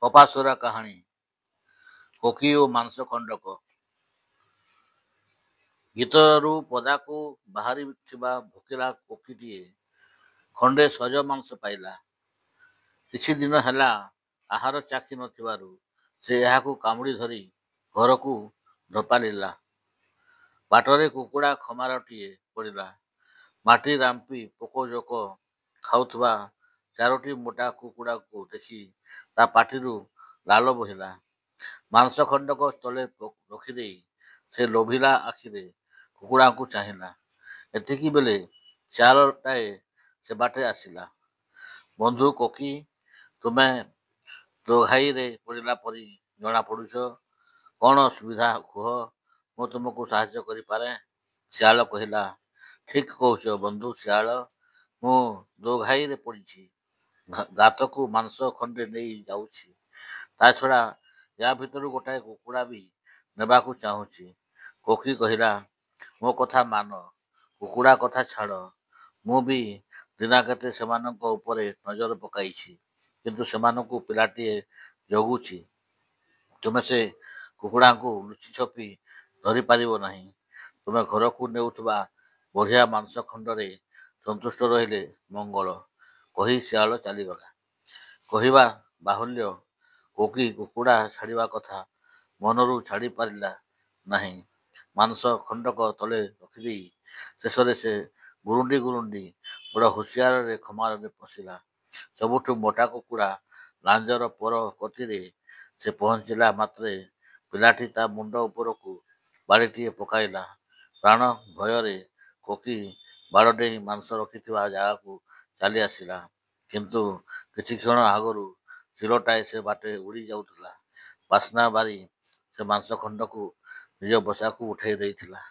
ପପାସୁରା କାହାଣୀ। କୋକି ଓ ମାଂସ ଖଣ୍ଡକ। ଗୀତରୁ ପଦାକୁ ବାହାରିଥିବା ଭୋକିଲା କୋକିଟିଏ ଖଣ୍ଡେ ସଜ ମାଂସ ପାଇଲା। କିଛି ଦିନ ହେଲା ଆହାର ଚାଖି ନଥିବାରୁ ସେ ଏହାକୁ କାମୁଡ଼ି ଧରି ଘରକୁ ଧପାଲିଲା। ବାଟରେ କୁକୁଡ଼ା ଖମାରଟିଏ ପଡ଼ିଲା। ମାଟି ରାମ୍ପି ପୋକଜୋକ ଖାଉଥିବା 4ଟି ମୋଟା କୁକୁଡ଼ାକୁ ଦେଖି ତା ପାଟିରୁ ଲାଳ ବୋହିଲା। ମାଂସ ଖଣ୍ଡକ ତଳେ ରଖିଦେଇ ସେ ଲୋଭିଲା ଆଖିରେ କୁକୁଡ଼ାଙ୍କୁ ଚାହିଁଲା। ଏତିକିବେଳେ ଶିଆଳଟାଏ ସେ ବାଟେ ଆସିଲା। ବନ୍ଧୁ କୋକି, ତୁମେ ଦୋଘାଇରେ ପଡ଼ିଲା ପରି ଜଣା ପଡ଼ୁଛ। କ'ଣ ଅସୁବିଧା କୁହ, ମୁଁ ତୁମକୁ ସାହାଯ୍ୟ କରିପାରେ। ଶିଆଳ କହିଲା, ଠିକ୍ କହୁଛ ବନ୍ଧୁ ଶିଆଳ, ମୁଁ ଦୋଘାଇରେ ପଡ଼ିଛି। ଗାତକୁ ମାଂସ ଖଣ୍ଡେ ନେଇ ଯାଉଛି। ତା ଛଡ଼ା ୟା ଭିତରୁ ଗୋଟାଏ କୁକୁଡ଼ା ବି ନେବାକୁ ଚାହୁଁଛି। କୋକି କହିଲା, ମୋ କଥା ମାନ, କୁକୁଡ଼ା କଥା ଛାଡ଼। ମୁଁ ବି ଦିନାକେତେ ସେମାନଙ୍କ ଉପରେ ନଜର ପକାଇଛି, କିନ୍ତୁ ସେମାନଙ୍କୁ ପିଲାଟିଏ ଜଗୁଛି। ତୁମେ ସେ କୁକୁଡ଼ାଙ୍କୁ ଲୁଚିଛପି ଧରିପାରିବ ନାହିଁ। ତୁମେ ଘରକୁ ନେଉଥିବା ବଢ଼ିଆ ମାଂସ ଖଣ୍ଡରେ ସନ୍ତୁଷ୍ଟ ରହିଲେ ମଙ୍ଗଳ। କହି ଶିଆଳ ଚାଲିଗଲା। କହିବା ବାହୁଲ୍ୟ, କୋକି କୁକୁଡ଼ା ଛାଡ଼ିବା କଥା ମନରୁ ଛାଡ଼ି ପାରିଲା ନାହିଁ। ମାଂସ ଖଣ୍ଡକ ତଳେ ରଖିଦେଇ ଶେଷରେ ସେ ଗୁରୁଣ୍ଡି ଗୁରୁଣ୍ଡି ବଡ଼ ହୁସିଆରରେ ଖମାରରେ ପଶିଲା। ସବୁଠୁ ମୋଟା କୁକୁଡ଼ା ଲାଞ୍ଜର ପର କତିରେ ସେ ପହଞ୍ଚିଲା ମାତ୍ରେ ପିଲାଟି ତା ମୁଣ୍ଡ ଉପରକୁ ବାଡ଼ିଟିଏ ପକାଇଲା। ପ୍ରାଣ ଭୟରେ କୋକି ବାଡ଼ ଡେଇଁ ମାଂସ ରଖିଥିବା ଜାଗାକୁ ଚାଲି ଆସିଲା। କିନ୍ତୁ କିଛି କ୍ଷଣ ଆଗରୁ ଚିଲଟାଏ ସେ ବାଟେ ଉଡ଼ି ଯାଉଥିଲା। ବାସ୍ନା ବାରି ସେ ମାଂସ ଖଣ୍ଡକୁ ନିଜ ବସାକୁ ଉଠାଇ ଦେଇଥିଲା।